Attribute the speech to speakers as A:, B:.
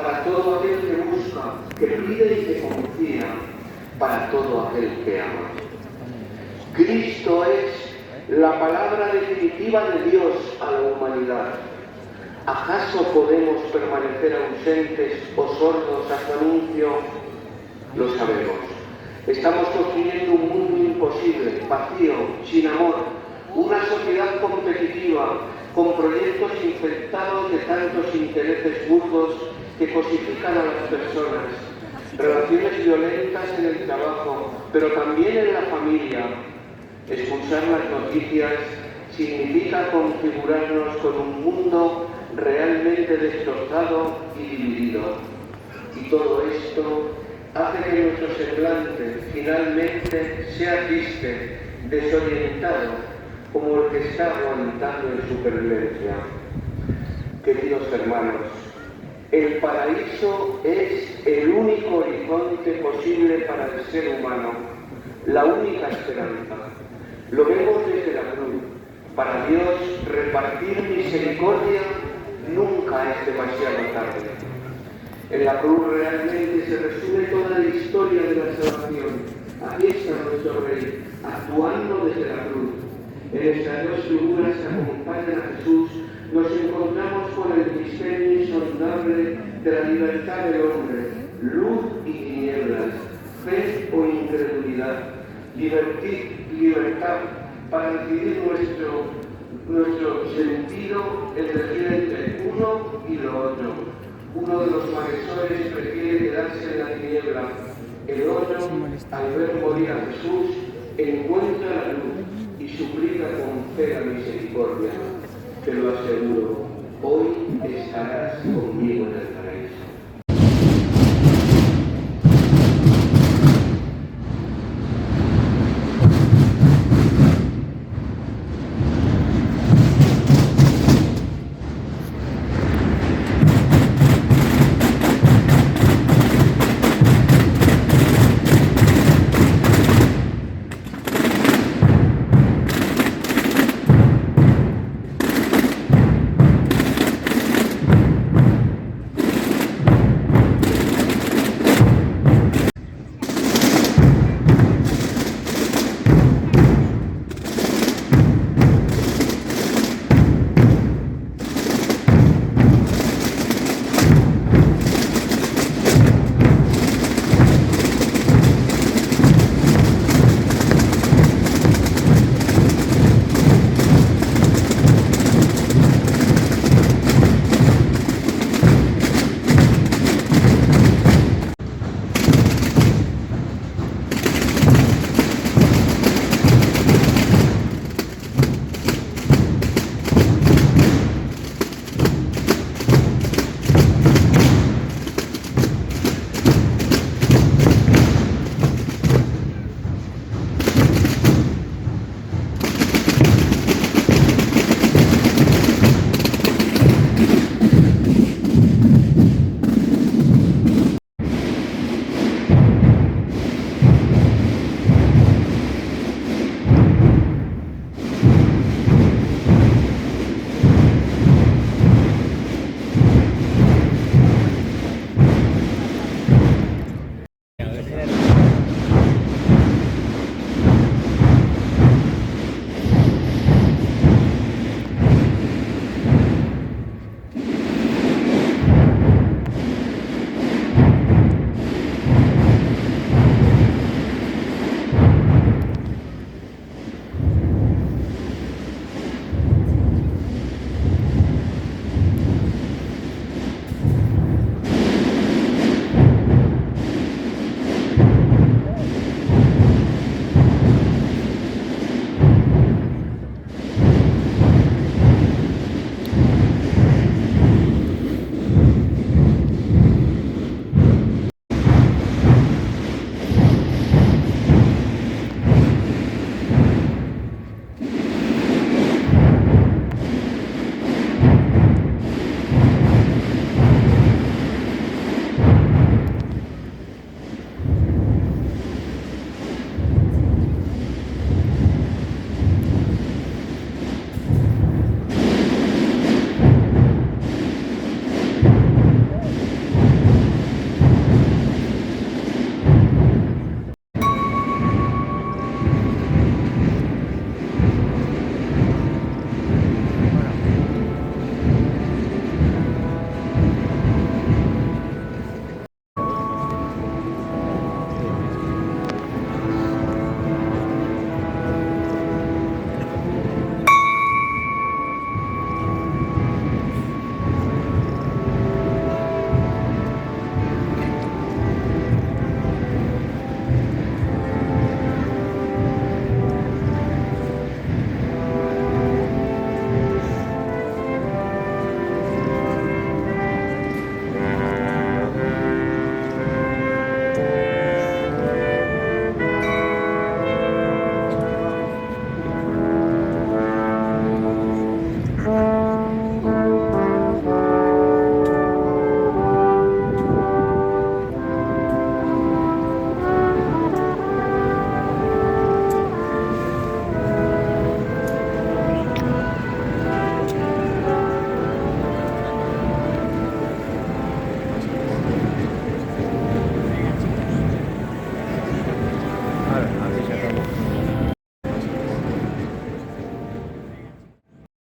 A: para todo aquel que busca, que pide y que confía, para todo aquel que ama. Cristo es la palabra definitiva de Dios a la humanidad. ¿Acaso podemos permanecer ausentes o sordos a su anuncio? Lo sabemos. Estamos construyendo un mundo imposible, vacío, sin amor, una sociedad competitiva, con proyectos infectados de tantos intereses burdos que cosifican a las personas, relaciones violentas en el trabajo, pero también en la familia. Expulsar las noticias significa configurarnos con un mundo realmente destrozado y dividido. Y todo esto hace que nuestro semblante finalmente sea triste, desorientado, como el que está aguantando en supervivencia. Queridos hermanos, el paraíso es el único horizonte posible para el ser humano, la única esperanza. Lo vemos desde la cruz. Para Dios, repartir misericordia nunca es demasiado tarde. En la cruz realmente se resume toda la historia de la salvación. Aquí está nuestro Rey, actuando desde la cruz. En estas dos figuras que acompañan a Jesús, nos encontramos con el misterio insondable de la libertad del hombre, luz y tinieblas, fe o incredulidad, libertad para decidir nuestro sentido, elegir entre uno y lo otro. Uno de los agresores prefiere quedarse en la tiniebla, el otro, al ver morir a Jesús, encuentra la luz y suplica con fe la misericordia. Te lo aseguro, hoy estarás conmigo en el